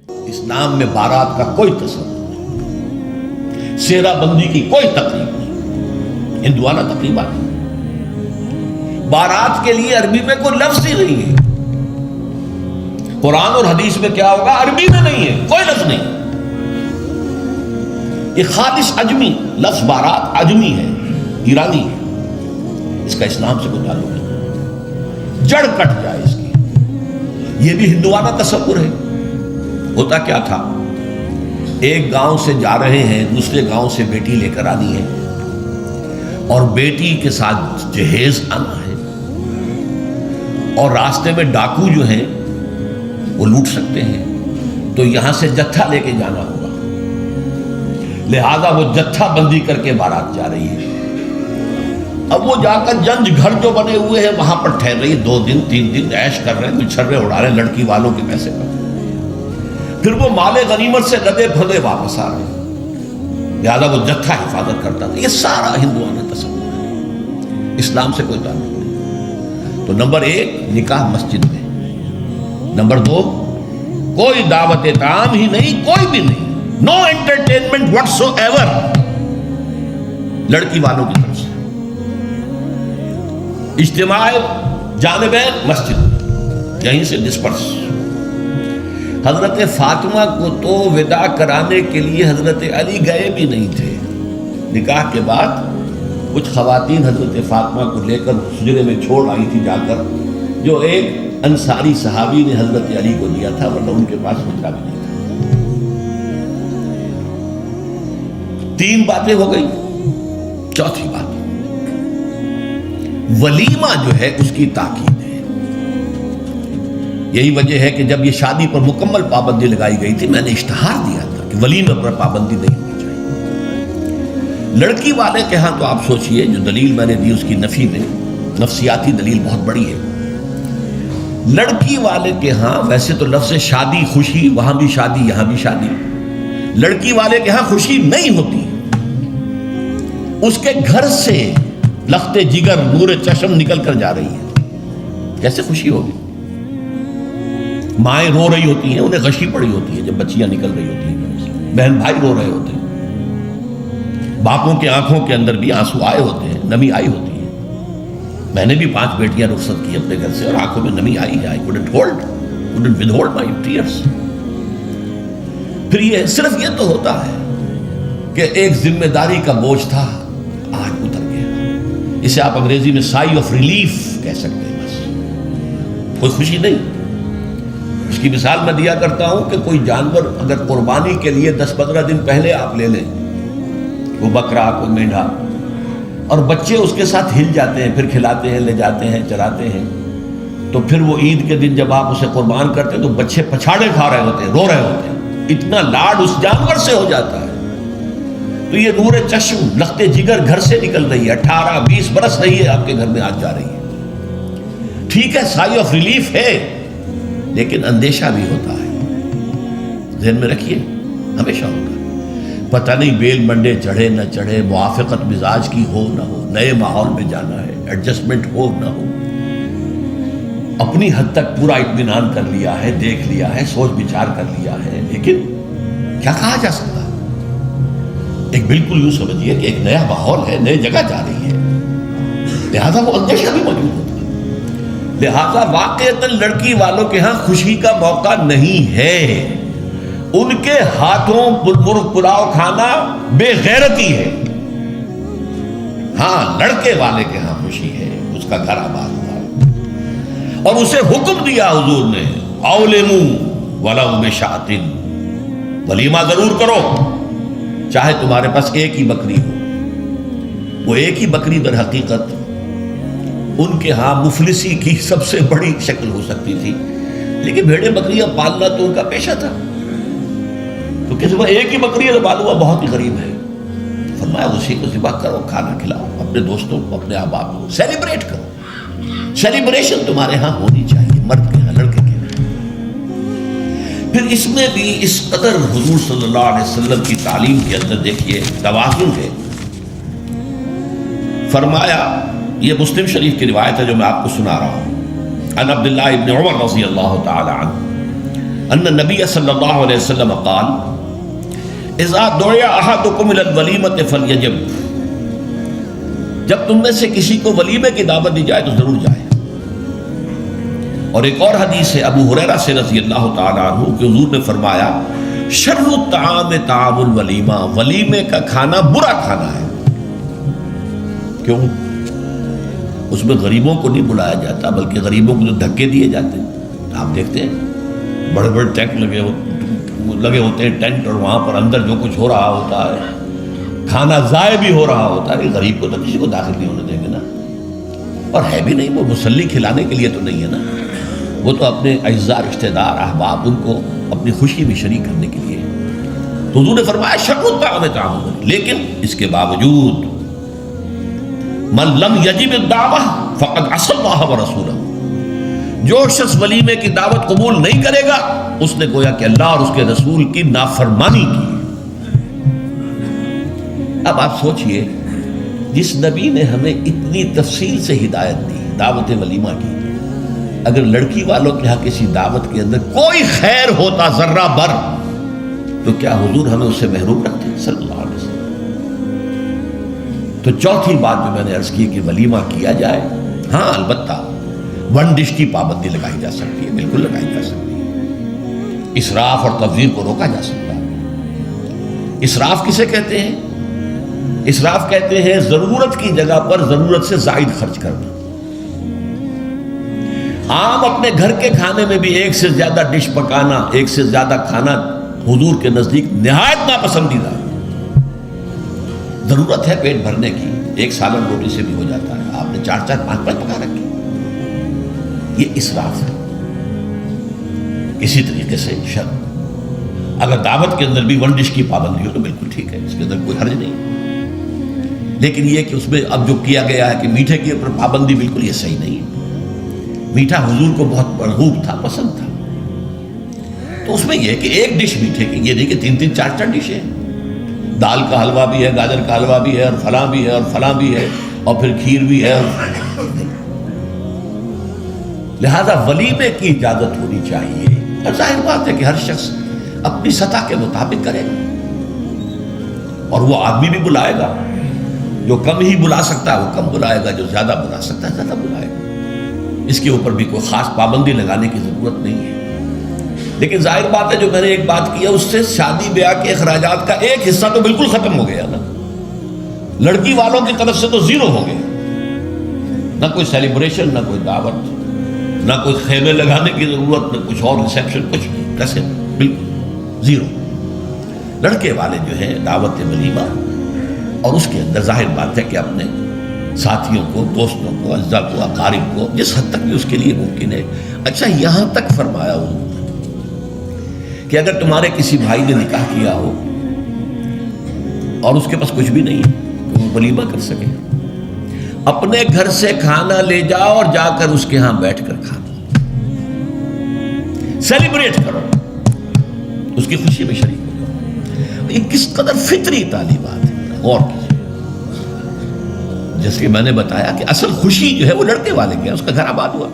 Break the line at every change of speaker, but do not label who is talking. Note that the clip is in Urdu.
اسلام میں بارات کا کوئی تصور نہیں، سیرا بندی کی کوئی تقریب نہیں، ہندوانہ تقریبا نہیں۔ بارات کے لیے عربی میں کوئی لفظ ہی نہیں ہے۔ قرآن اور حدیث میں کیا ہوگا؟ عربی میں نہیں ہے، کوئی لفظ نہیں۔ یہ خالص عجمی لفظ بارات عجمی ہے، ایرانی ہے، اس کا اسلام سے کوئی تعلق نہیں، جڑ کٹ جائے اس کی۔ یہ بھی ہندوانہ تصور ہے۔ ہوتا کیا تھا، ایک گاؤں سے جا رہے ہیں، دوسرے گاؤں سے بیٹی لے کر آنی ہے اور بیٹی کے ساتھ جہیز آنا ہے، اور راستے میں ڈاکو جو ہیں وہ لوٹ سکتے ہیں، تو یہاں سے جتھا لے کے جانا ہوگا، لہذا وہ جتھا بندی کر کے بارات جا رہی ہے۔ اب وہ جا کر جنج گھر جو بنے ہوئے ہیں وہاں پر ٹھہر رہی ہے، 2 دن 3 دن عیش کر رہے ہیں، کچھ چھرے اڑا رہے ہیں لڑکی والوں کے پیسے پر، پھر وہ مال غنیمت سے لدے پھدے واپس آ رہے ہیں، لہذا وہ جتھا حفاظت کرتا تھا۔ یہ سارا ہندوانہ تصور ہے، اسلام سے کوئی تعلق نہیں۔ تو نمبر 1 نکاح مسجد میں، نمبر 2 کوئی دعوت طعام ہی نہیں، کوئی بھی نہیں، نو انٹرٹینمنٹ واٹس ایور لڑکی والوں کی طرف سے۔ اجتماع جانبین مسجد میں، یہیں سے ڈسپرس۔ حضرت فاطمہ کو تو وداع کرانے کے لیے حضرت علی گئے بھی نہیں تھے۔ نکاح کے بعد کچھ خواتین حضرت فاطمہ کو لے کر حجرے میں چھوڑ آئی تھی جا کر، جو ایک انصاری صحابی نے حضرت علی کو دیا تھا، ورنہ ان کے پاس بچہ بھی نہیں تھا۔ 3 باتیں ہو گئی۔ چوتھی بات ولیمہ جو ہے اس کی تاکید ہے۔ یہی وجہ ہے کہ جب یہ شادی پر مکمل پابندی لگائی گئی تھی، میں نے اشتہار دیا تھا کہ ولیمہ پر پابندی نہیں ہونی چاہیے۔ لڑکی والے کے ہاں تو آپ سوچئے، جو دلیل میں نے دی اس کی نفی میں، نفسیاتی دلیل بہت بڑی ہے۔ لڑکی والے کے ہاں ویسے تو لفظ شادی خوشی، وہاں بھی شادی یہاں بھی شادی، لڑکی والے کے ہاں خوشی نہیں ہوتی۔ اس کے گھر سے لخت جگر نور چشم نکل کر جا رہی ہے، کیسے خوشی ہوگی؟ مائیں رو رہی ہوتی ہیں، انہیں غشی پڑی ہوتی ہے جب بچیاں نکل رہی ہوتی ہیں، بہن بھائی رو رہے ہوتے ہیں، باپوں کے آنکھوں کے اندر بھی آنسو آئے ہوتے ہیں، نمی آئی ہوتی ہے۔ میں نے بھی 5 بیٹیاں رخصت کی اپنے گھر سے اور آنکھوں میں نمی آئی ہے۔ I couldn't withhold my tears۔ پھر یہ صرف یہ تو ہوتا ہے کہ ایک ذمہ داری کا بوجھ تھا، آج اتر گیا۔ اسے آپ انگریزی میں سائی آف ریلیف کہہ سکتے ہیں، بس کوئی خوشی نہیں۔ اس کی مثال میں دیا کرتا ہوں کہ کوئی جانور اگر قربانی کے لیے 10-15 دن پہلے آپ لے لیں، وہ بکرا کوئی مینڈھا، اور بچے اس کے ساتھ ہل جاتے ہیں، پھر کھلاتے ہیں، لے جاتے ہیں، چراتے ہیں، تو پھر وہ عید کے دن جب آپ اسے قربان کرتے ہیں تو بچے پچھاڑے کھا رہے ہوتے ہیں، رو رہے ہوتے ہیں، اتنا لاڈ اس جانور سے ہو جاتا ہے۔ تو یہ نور چشم لخت جگر گھر سے نکل رہی ہے، 18-20 برس رہی ہے آپ کے گھر میں، آج جا رہی ہے۔ ٹھیک ہے، سائی آف ریلیف ہے، لیکن اندیشہ بھی ہوتا ہے۔ ذہن میں رکھیے، ہمیشہ ہوگا۔ پتہ نہیں بیل منڈے چڑھے نہ چڑھے، موافقت مزاج کی ہو نہ ہو، نئے ماحول میں جانا ہے، ایڈجسٹمنٹ ہو نہ ہو، اپنی حد تک پورا اطمینان کر لیا ہے، دیکھ لیا ہے، سوچ بچار کر لیا ہے، لیکن کیا کہا جا سکتا ہے؟ ایک بالکل یوں سمجھیے کہ ایک نیا ماحول ہے، نئے جگہ جا رہی ہے، لہذا وہ اندیشہ بھی موجود ہوتا ہے۔ لہذا واقعتاً لڑکی والوں کے ہاں خوشی کا موقع نہیں ہے۔ ان کے ہاتھوں مرغ پلاؤ کھانا بے غیرتی ہے۔ ہاں، لڑکے والے کے ہاں خوشی ہے، اس کا گھر آباد ہوا ہے، اور اسے حکم دیا حضور نے، اولموا ولو بشاۃ، ولیمہ ضرور کرو، چاہے تمہارے پاس ایک ہی بکری ہو۔ وہ ایک ہی بکری در حقیقت ان کے ہاں مفلسی کی سب سے بڑی شکل ہو سکتی تھی، لیکن بھیڑیں بکریاں پالنا تو ان کا پیشہ تھا۔ تو کسی وہ ایک ہی بکری ہے، معلوم بہت ہی غریب ہے، فرمایا اسی کو ذبح کرو، کھانا کھلاؤ اپنے دوستوں کو، اپنے احباب کو، سیلیبریٹ کرو۔ سیلیبریشن تمہارے ہاں ہونی چاہیے، مرد کے ہاں، لڑکے کے ہاں۔ پھر اس میں بھی اس قدر حضور صلی اللہ علیہ وسلم کی تعلیم کے اندر دیکھیے توازن ہے۔ فرمایا، یہ مسلم شریف کی روایت ہے جو میں آپ کو سنا رہا ہوں، عن عبداللہ ابن عمر رضی اللہ تعالی عنہ ان نبی صلی اللہ علیہ وسلم قال اذا دعی احدکم الی الولیمۃ فلیجب، جب تم میں سے کسی کو ولیمے کی دعوت دی جائے تو ضرور جائے۔ اور ایک اور حدیث ہے ابو ہریرہ سے رضی اللہ تعالی عنہ کہ حضور نے فرمایا شر الطعام طعام الولیمہ، ولیمے کا کھانا برا کھانا ہے۔ کیوں؟ اس میں غریبوں کو نہیں بلایا جاتا، بلکہ غریبوں کو جو دھکے دیے جاتے ہیں۔ آپ دیکھتے ہیں بڑے بڑے ٹینک لگے ہوتے ہیں ٹینٹ، اور وہاں پر اندر جو کچھ ہو رہا ہوتا ہے، کھانا ضائع بھی ہو رہا ہوتا ہے۔ غریب کو تو کسی کو داخل نہیں ہونے دیں گے نا، اور ہے بھی نہیں، وہ مسلی کھلانے کے لیے تو نہیں ہے نا، وہ تو اپنے اعزاء رشتہ دار احباب ان کو اپنی خوشی میں شریک کرنے کے لیے۔ تو حضور نے فرمایا شر الطعام طعام، لیکن اس کے باوجود من لم یجب الدعوہ فقد عصى اللہ ورسولہ، جو شخص ولیمے کی دعوت قبول نہیں کرے گا اس نے گویا کہ اللہ اور اس کے رسول کی نافرمانی کی۔ اب آپ سوچئے، جس نبی نے ہمیں اتنی تفصیل سے ہدایت دی دعوت ولیمہ کی، اگر لڑکی والوں کے ہاں کسی دعوت کے اندر کوئی خیر ہوتا ذرہ بر، تو کیا حضور ہمیں اس سے محروم رکھتے صلی اللہ علیہ وسلم؟ تو چوتھی بات جو میں نے عرض کی کہ ولیمہ کیا جائے، ہاں البتہ ون ڈش کی پابندی لگائی جا سکتی ہے، بالکل لگائی جا سکتی ہے۔ اسراف اور تبذیر کو روکا جا سکتا ہے۔ اسراف کسے کہتے ہیں؟ اسراف کہتے ہیں ضرورت کی جگہ پر ضرورت سے زائد خرچ کرنا۔ عام اپنے گھر کے کھانے میں بھی ایک سے زیادہ ڈش پکانا، ایک سے زیادہ کھانا حضور کے نزدیک نہایت ناپسندیدہ ہے۔ ضرورت ہے پیٹ بھرنے کی، ایک سالن روٹی سے بھی ہو جاتا ہے، آپ نے 4 5 پکا رکھے، یہ اسراف ہے۔ اسی طریقے سے اگر دعوت کے اندر بھی ون ڈش کی پابندی ہو تو بالکل ٹھیک ہے، اس کے اندر کوئی حرج نہیں، لیکن یہ کہ اس میں اب جو کیا گیا ہے کہ میٹھے کے اوپر پابندی، بالکل یہ صحیح نہیں ہے۔ میٹھا حضور کو بہت مرغوب تھا، پسند تھا، تو اس میں یہ کہ ایک ڈش میٹھے کی، یہ نہیں کہ 3 4 ڈشیں، دال کا حلوہ بھی ہے، گاجر کا حلوہ بھی ہے، اور فلاں بھی ہے، اور فلاں بھی ہے، اور پھر کھیر بھی ہے۔ لہذا ولیمے کی اجازت ہونی چاہیے، اور ظاہر بات ہے کہ ہر شخص اپنی سطح کے مطابق کرے گا، اور وہ آدمی بھی بلائے گا، جو کم ہی بلا سکتا ہے وہ کم بلائے گا، جو زیادہ بلا سکتا ہے زیادہ بلائے گا۔ اس کے اوپر بھی کوئی خاص پابندی لگانے کی ضرورت نہیں ہے۔ لیکن ظاہر بات ہے جو میں نے ایک بات کی ہے، اس سے شادی بیاہ کے اخراجات کا ایک حصہ تو بالکل ختم ہو گیا نا، لڑکی والوں کی طرف سے تو زیرو ہو گیا، نہ کوئی سیلیبریشن، نہ کوئی دعوت، نہ کوئی خیمے لگانے کی ضرورت، نہ کچھ اور ریسیپشن، کچھ نہیں، کیسے بالکل زیرو۔ لڑکے والے جو ہیں دعوت ولیمہ، اور اس کے اندر ظاہر بات ہے کہ اپنے ساتھیوں کو، دوستوں کو، اعزاء کو، اقارب کو، جس حد تک بھی اس کے لیے ممکن ہے۔ اچھا یہاں تک فرمایا ہوں کہ اگر تمہارے کسی بھائی نے نکاح کیا ہو اور اس کے پاس کچھ بھی نہیں ہے کہ وہ ولیمہ کر سکے، اپنے گھر سے کھانا لے جاؤ اور جا کر اس کے ہاں بیٹھ کر کھانا، سیلیبریٹ کرو، اس کی خوشی میں شریک ہو جاؤ۔ یہ کس قدر فطری تعلیمات ہے، غور کیجیے۔ جیسے کہ میں نے بتایا کہ اصل خوشی جو ہے وہ لڑکے والے کی ہے، اس کا گھر آباد ہوا۔